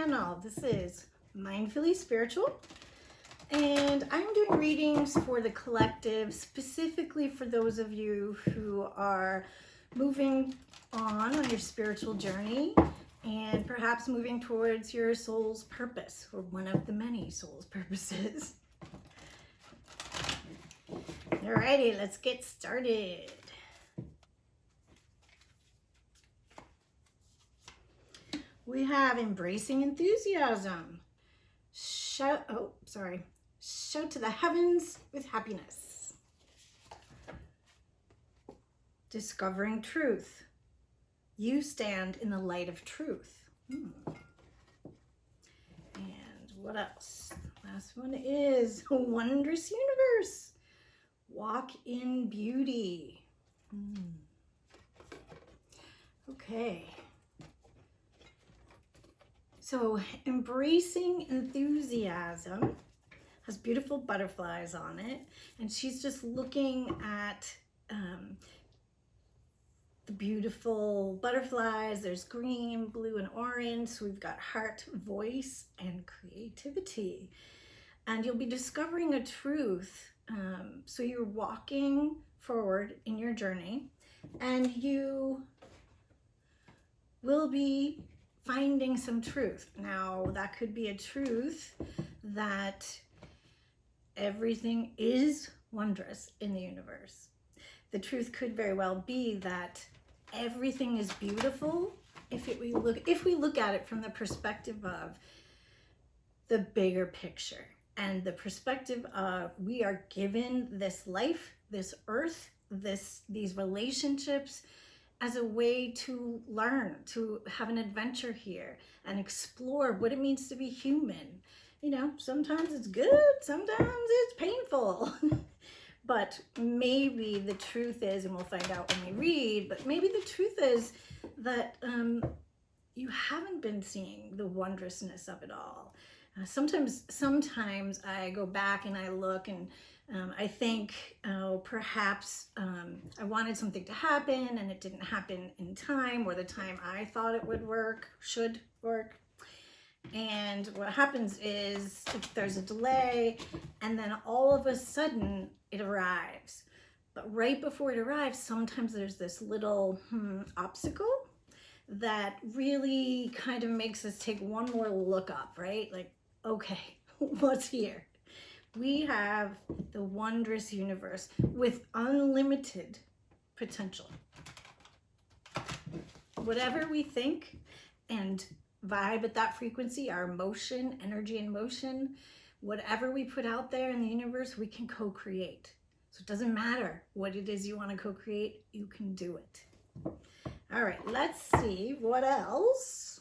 channel. This is Mindfully Spiritual, and I'm doing readings for the collective, specifically for those of you who are moving on your spiritual journey and perhaps moving towards your soul's purpose, or one of the many soul's purposes. Alrighty, let's get started. We have embracing enthusiasm. Shout to the heavens with happiness. Discovering truth. You stand in the light of truth. And what else? Last one is a wondrous universe. Walk in beauty. Okay. So embracing enthusiasm has beautiful butterflies on it, and she's just looking at the beautiful butterflies. There's green, blue, and orange. So we've got heart, voice, and creativity. And you'll be discovering a truth. So you're walking forward in your journey, and you will be finding some truth. Now, that could be a truth that everything is wondrous in the universe. The truth could very well be that everything is beautiful if we look at it from the perspective of the bigger picture, and the perspective of we are given this life, this earth, these relationships as a way to learn, to have an adventure here and explore what it means to be human. You know, sometimes it's good, sometimes it's painful. But maybe the truth is, and we'll find out when we read, but maybe the truth is that you haven't been seeing the wondrousness of it all. Sometimes I go back and I look and I think, perhaps I wanted something to happen and it didn't happen in time, or the time I thought it would work, should work. And what happens is there's a delay, and then all of a sudden it arrives. But right before it arrives, sometimes there's this little obstacle that really kind of makes us take one more look up, right? Like, okay, what's here? We have the wondrous universe with unlimited potential. Whatever we think and vibe at that frequency, our emotion, energy and motion, whatever we put out there in the universe, we can co-create. So it doesn't matter what it is you want to co-create, you can do it. All right, let's see what else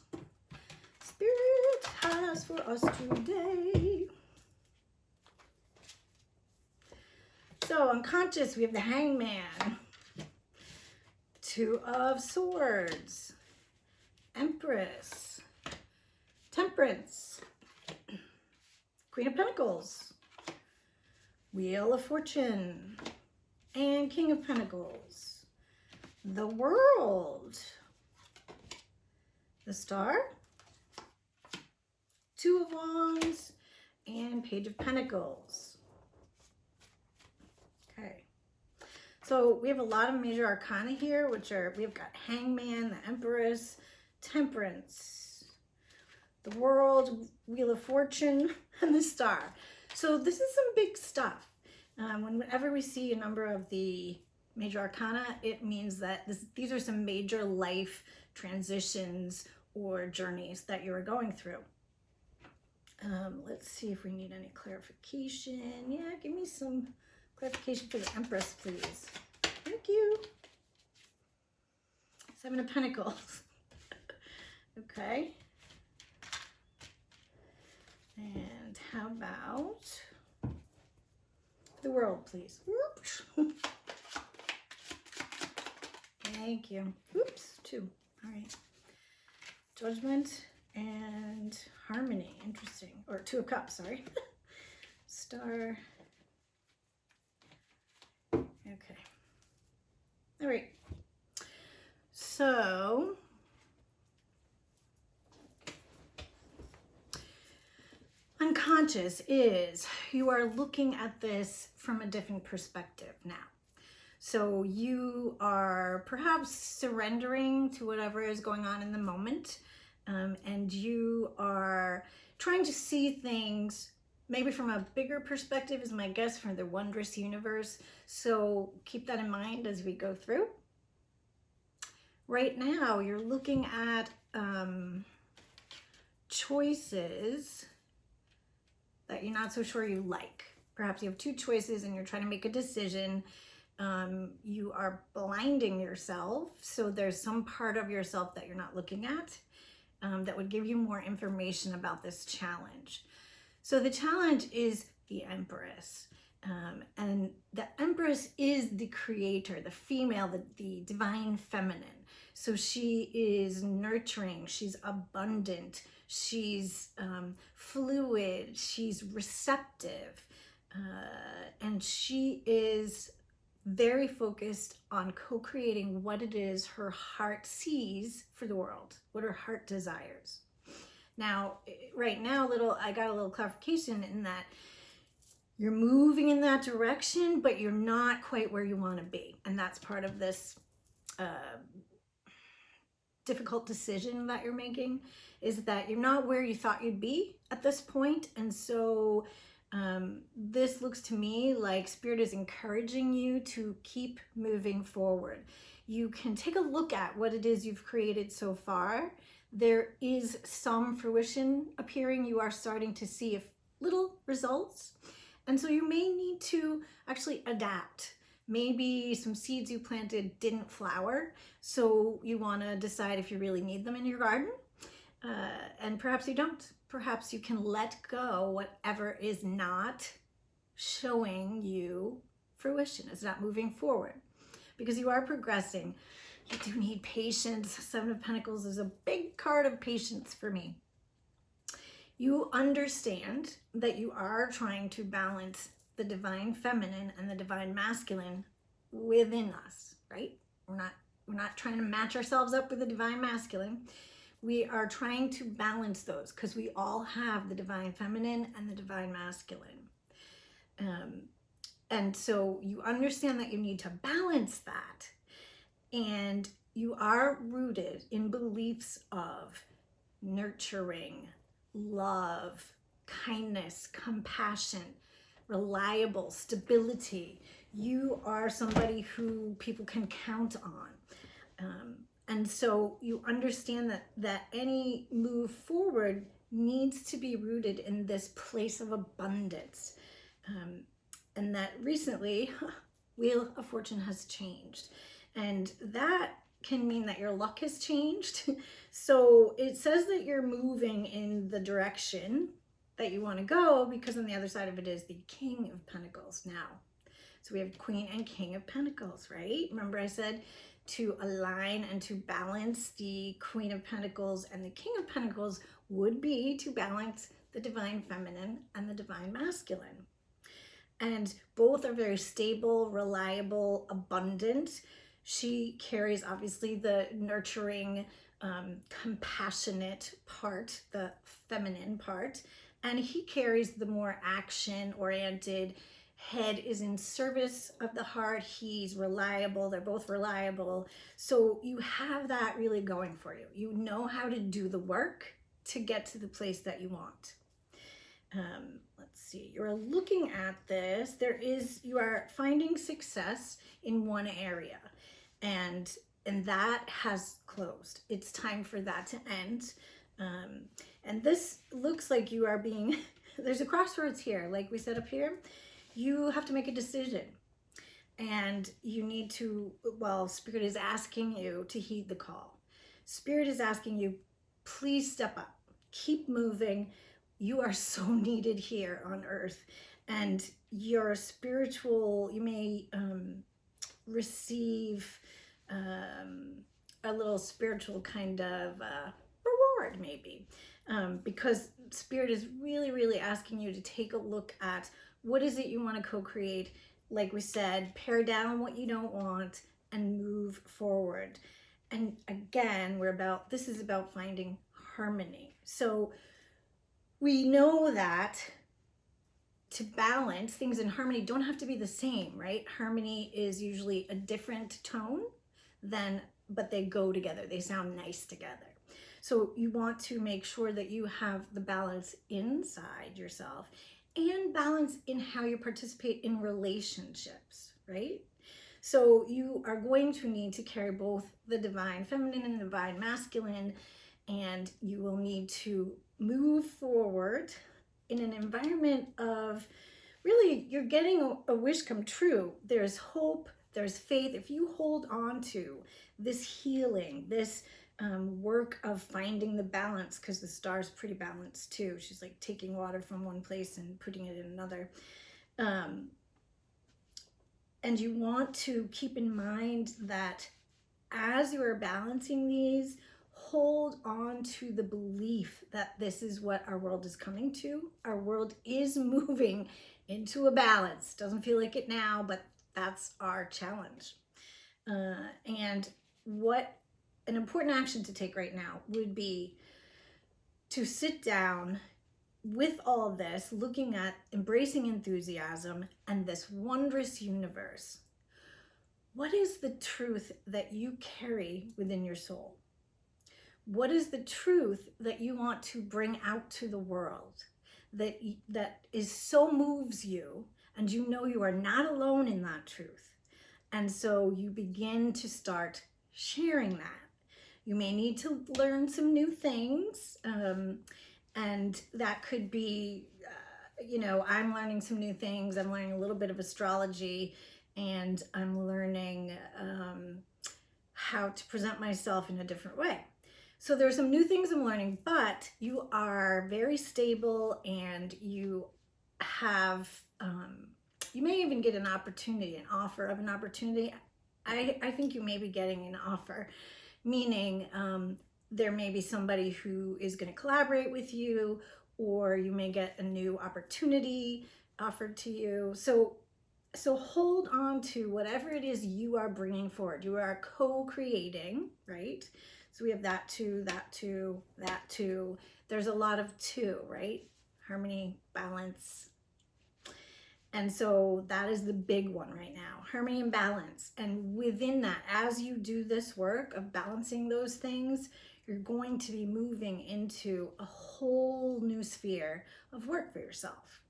Spirit has for us today. So unconscious, we have the Hangman, Two of Swords, Empress, Temperance, Queen of Pentacles, Wheel of Fortune, and King of Pentacles, the World, the Star, Two of Wands, and Page of Pentacles. Okay, so we have a lot of major arcana here, which are, we've got Hangman, the Empress, Temperance, the World, Wheel of Fortune, and the Star. So this is some big stuff. Whenever we see a number of the major arcana, it means that these are some major life transitions or journeys that you are going through. Let's see if we need any clarification. Yeah, give me some clarification for the Empress, please. Thank you. Seven of Pentacles. Okay. And how about the World, please? Whoops. Thank you. Oops, two. All right. Judgment and Harmony. Interesting. Or Two of Cups, sorry. Star. Okay. All right. So unconscious is you are looking at this from a different perspective now. So you are perhaps surrendering to whatever is going on in the moment, and you are trying to see things maybe from a bigger perspective, is my guess, from the wondrous universe. So keep that in mind as we go through. Right now, you're looking at choices that you're not so sure you like. Perhaps you have two choices and you're trying to make a decision. You are blinding yourself. So there's some part of yourself that you're not looking at that would give you more information about this challenge. So the challenge is the Empress. And the Empress is the creator, the female, the divine feminine. So she is nurturing, she's abundant, she's fluid, she's receptive, and she is very focused on co-creating what it is her heart sees for the world, what her heart desires. Now, right now, I got a little clarification in that you're moving in that direction, but you're not quite where you want to be. And that's part of this difficult decision that you're making, is that you're not where you thought you'd be at this point. And so this looks to me like Spirit is encouraging you to keep moving forward. You can take a look at what it is you've created so far. There is some fruition appearing. You are starting to see little results. And so you may need to actually adapt. Maybe some seeds you planted didn't flower, so you want to decide if you really need them in your garden. And perhaps you don't. Perhaps you can let go whatever is not showing you fruition, is not moving forward, because you are progressing. You do need patience. Seven of Pentacles is a big card of patience for me. You understand that you are trying to balance the divine feminine and the divine masculine within us, right? We're not trying to match ourselves up with the divine masculine. We are trying to balance those because we all have the divine feminine and the divine masculine. And so you understand that you need to balance that. And you are rooted in beliefs of nurturing, love, kindness, compassion, reliable, stability. You are somebody who people can count on. And so you understand that any move forward needs to be rooted in this place of abundance. And that recently, Wheel of Fortune has changed. And that can mean that your luck has changed. So it says that you're moving in the direction that you want to go, because on the other side of it is the King of Pentacles now. So we have Queen and King of Pentacles, right? Remember I said to align and to balance the Queen of Pentacles and the King of Pentacles would be to balance the divine feminine and the divine masculine. And both are very stable, reliable, abundant. She carries obviously the nurturing, compassionate part, the feminine part, and he carries the more action-oriented, head is in service of the heart. He's reliable. They're both reliable. So you have that really going for you. You know how to do the work to get to the place that you want. Let's see, you're looking at this. You are finding success in one area, and that has closed. It's time for that to end. And this looks like you are being, there's a crossroads here. Like we said up here, you have to make a decision, and you need to, well, Spirit is asking you to heed the call. Spirit is asking you, please step up, keep moving. You are so needed here on earth, and your spiritual, you may receive a little spiritual kind of reward maybe, because Spirit is really, really asking you to take a look at what is it you want to co-create. Like we said, pare down what you don't want and move forward. And again, this is about finding harmony. So we know that to balance, things in harmony don't have to be the same, right? Harmony is usually a different tone but they go together. They sound nice together. So you want to make sure that you have the balance inside yourself and balance in how you participate in relationships, right? So you are going to need to carry both the divine feminine and the divine masculine, and you will need to move forward in an environment of really, you're getting a wish come true. There's hope, there's faith. If you hold on to this healing, this work of finding the balance, because the star's pretty balanced too. She's like taking water from one place and putting it in another. And you want to keep in mind that as you are balancing these, hold on to the belief that this is what our world is coming to. Our world is moving into a balance. Doesn't feel like it now, but that's our challenge. And what an important action to take right now would be to sit down with all this, looking at embracing enthusiasm and this wondrous universe. What is the truth that you carry within your soul? What is the truth that you want to bring out to the world that is so moves you, and you know you are not alone in that truth? And so you begin to start sharing that. You may need to learn some new things, and that could be, I'm learning some new things. I'm learning a little bit of astrology, and I'm learning how to present myself in a different way. So there's some new things I'm learning, but you are very stable, and you have, you may even get an opportunity, an offer of an opportunity. I think you may be getting an offer, meaning there may be somebody who is going to collaborate with you, or you may get a new opportunity offered to you. So hold on to whatever it is you are bringing forward. You are co-creating, right? So we have that two, that two, that two. There's a lot of two, right? Harmony, balance. And so that is the big one right now, harmony and balance. And within that, as you do this work of balancing those things, you're going to be moving into a whole new sphere of work for yourself.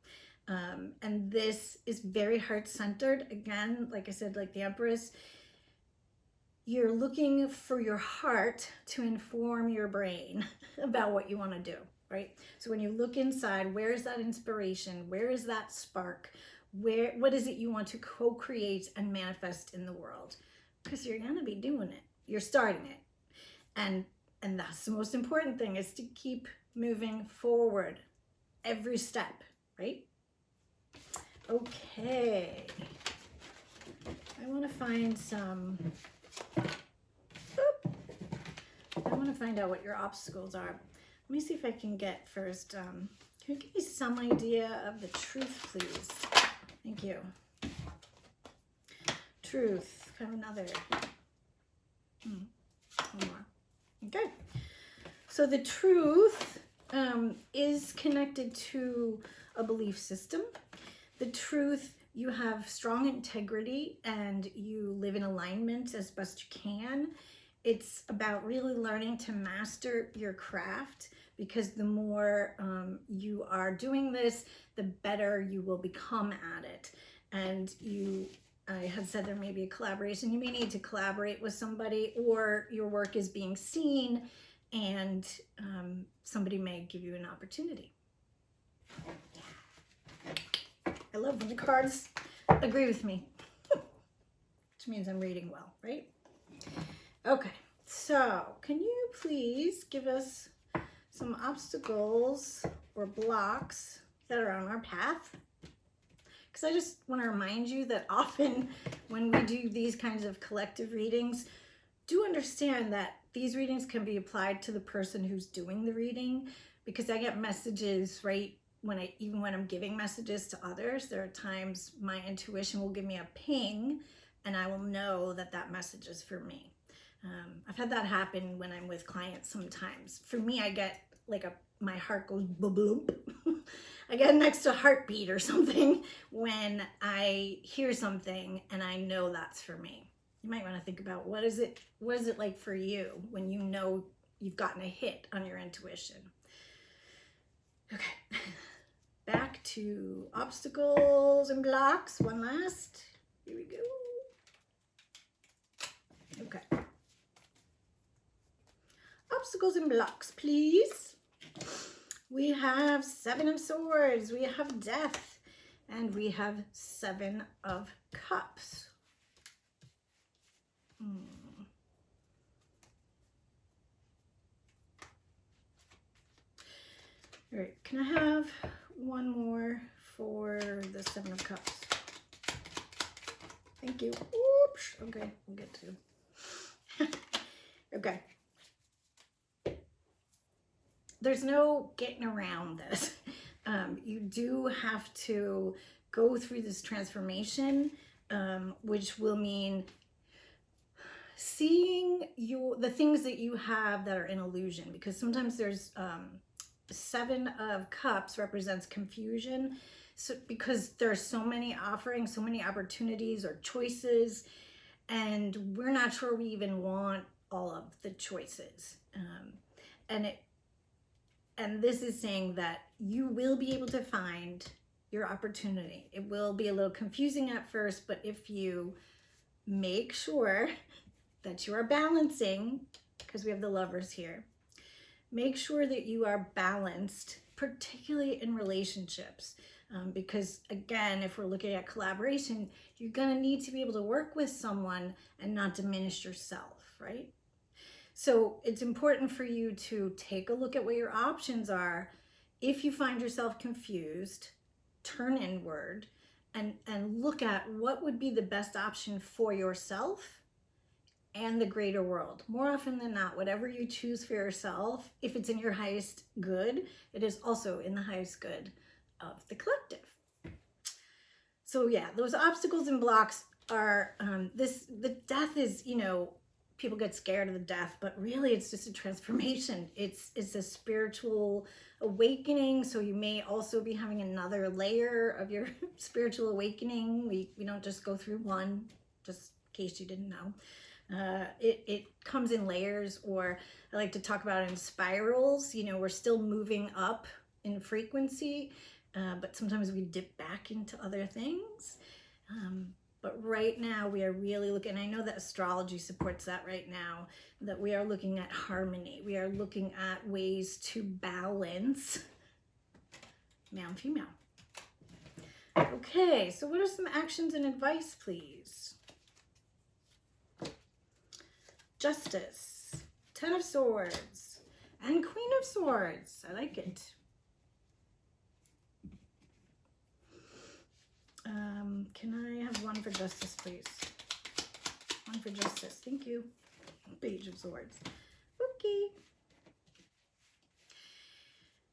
And this is very heart-centered. Again, like I said, like the Empress, you're looking for your heart to inform your brain about what you want to do, right? So when you look inside, where is that inspiration? Where is that spark? What is it you want to co-create and manifest in the world? Because you're going to be doing it. You're starting it. And that's the most important thing, is to keep moving forward every step, right? Okay. I want to find out what your obstacles are. Let me see if I can get first, can you give me some idea of the truth, please? Thank you. Truth, kind of another. One more. Okay. So the truth is connected to a belief system. The truth, you have strong integrity and you live in alignment as best you can. It's about really learning to master your craft, because the more you are doing this, the better you will become at it. And I had said there may be a collaboration. You may need to collaborate with somebody, or your work is being seen and somebody may give you an opportunity. I love when the cards agree with me, which means I'm reading well, right? Okay, so can you please give us some obstacles or blocks that are on our path? Because I just want to remind you that often when we do these kinds of collective readings, do understand that these readings can be applied to the person who's doing the reading, because I get messages, right? Even when I'm giving messages to others, there are times my intuition will give me a ping and I will know that that message is for me. I've had that happen when I'm with clients sometimes. For me, I get like my heart goes bloop. I get next to heartbeat or something when I hear something and I know that's for me. You might want to think about what is it like for you when you know you've gotten a hit on your intuition. Okay, back to obstacles and blocks. One last. Here we go. Okay. Obstacles and blocks, please. We have 7 of Swords, we have Death, and we have 7 of Cups. All right, can I have one more for the 7 of Cups? Thank you. Oops. Okay, we'll get to. Okay. There's no getting around this. You do have to go through this transformation, which will mean seeing the things that you have that are in illusion, because sometimes there's 7 of Cups represents confusion. So because there's so many offerings, so many opportunities or choices, and we're not sure we even want all of the choices. And this is saying that you will be able to find your opportunity. It will be a little confusing at first, but if you make sure that you are balancing, because we have the Lovers here, make sure that you are balanced, particularly in relationships. Because again, if we're looking at collaboration, you're gonna need to be able to work with someone and not diminish yourself, right? So it's important for you to take a look at what your options are. If you find yourself confused, turn inward and look at what would be the best option for yourself and the greater world. More often than not, whatever you choose for yourself, if it's in your highest good, it is also in the highest good of the collective. So yeah, those obstacles and blocks are, the death is, people get scared of the death, but really it's just a transformation. It's a spiritual awakening. So you may also be having another layer of your spiritual awakening. We don't just go through one, just in case you didn't know. It comes in layers, or I like to talk about it in spirals. We're still moving up in frequency, but sometimes we dip back into other things. But right now we are really looking, I know that astrology supports that right now, that we are looking at harmony. We are looking at ways to balance male and female. Okay, so what are some actions and advice, please? Justice, 10 of Swords, and Queen of Swords. I like it. Can I have one for justice, please? One for justice. Thank you. Page of Swords. Okay.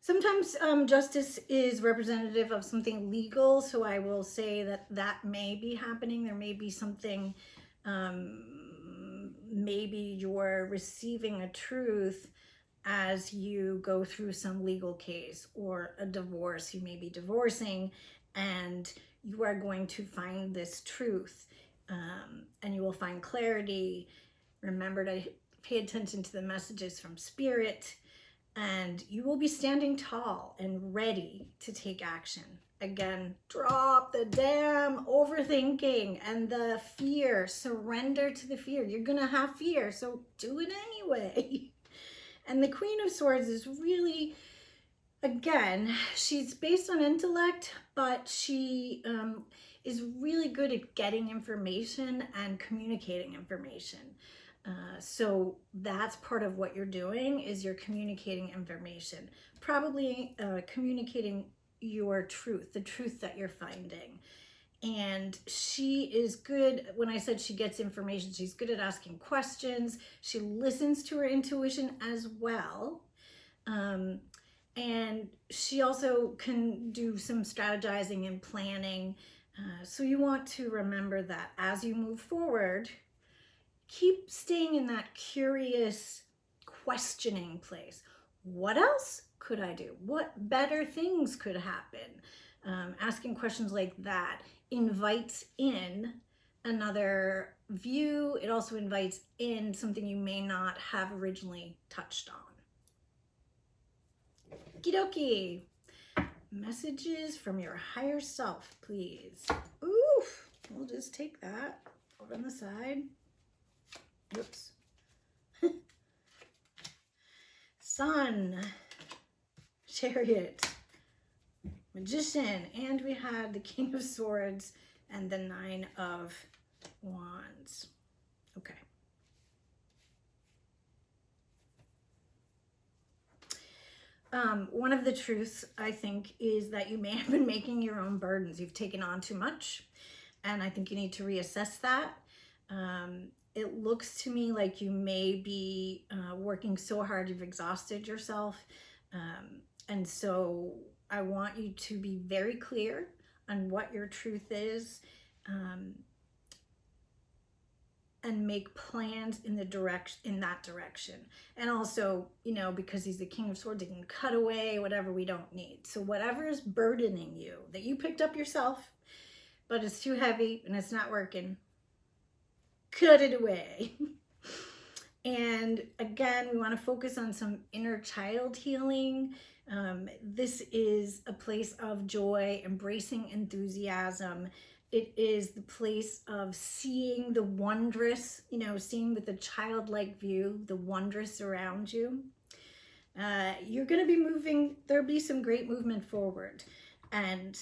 Sometimes justice is representative of something legal, so I will say that may be happening. There may be something, maybe you're receiving a truth as you go through some legal case or a divorce. You may be divorcing, and you are going to find this truth, and you will find clarity. Remember to pay attention to the messages from Spirit, and you will be standing tall and ready to take action. Again, drop the damn overthinking and the fear. Surrender to the fear. You're gonna have fear, so do it anyway. And the Queen of Swords is really, again, she's based on intellect, but she is really good at getting information and communicating information. So that's part of what you're doing, is you're communicating information, probably communicating your truth, the truth that you're finding. And she is good. When I said she gets information, she's good at asking questions. She listens to her intuition as well. And she also can do some strategizing and planning. So you want to remember that as you move forward, keep staying in that curious, questioning place. What else could I do? What better things could happen? Asking questions like that invites in another view. It also invites in something you may not have originally touched on. Okie dokie. Messages from your higher self, please. Oof. We'll just take that over on the side. Oops. Sun, Chariot, Magician, and we had the King of Swords and the Nine of Wands. Okay. One of the truths, I think, is that you may have been making your own burdens. You've taken on too much, and I think you need to reassess that. It looks to me like you may be working so hard you've exhausted yourself. And so I want you to be very clear on what your truth is, and make plans in that direction. And also, you know, because he's the King of Swords, he can cut away whatever we don't need. So whatever is burdening you that you picked up yourself, but it's too heavy and it's not working, cut it away. And again, we want to focus on some inner child healing. This is a place of joy, embracing enthusiasm. It is the place of seeing the wondrous, you know, seeing with a childlike view, the wondrous around you. You're going to be moving, there'll be some great movement forward. And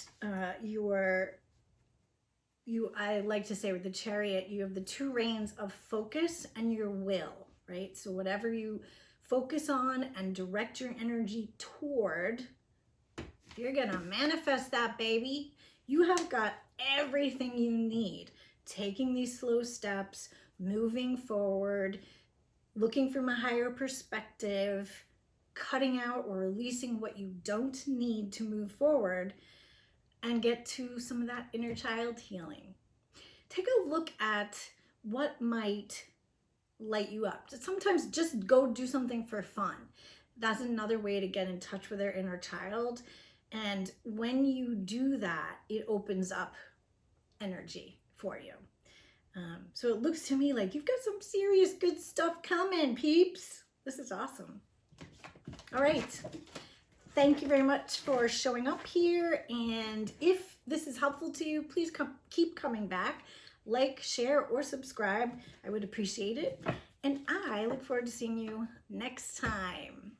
I like to say with the Chariot, you have the two reins of focus and your will, right? So whatever you focus on and direct your energy toward, you're going to manifest that, baby. You have got everything you need. Taking these slow steps, moving forward, looking from a higher perspective, cutting out or releasing what you don't need to move forward and get to some of that inner child healing. Take a look at what might light you up. Sometimes just go do something for fun. That's another way to get in touch with our inner child. And when you do that, it opens up energy for you. So it looks to me like you've got some serious good stuff coming, peeps. This is awesome. All right. Thank you very much for showing up here. And if this is helpful to you, please keep coming back. Like, share, or subscribe. I would appreciate it. And I look forward to seeing you next time.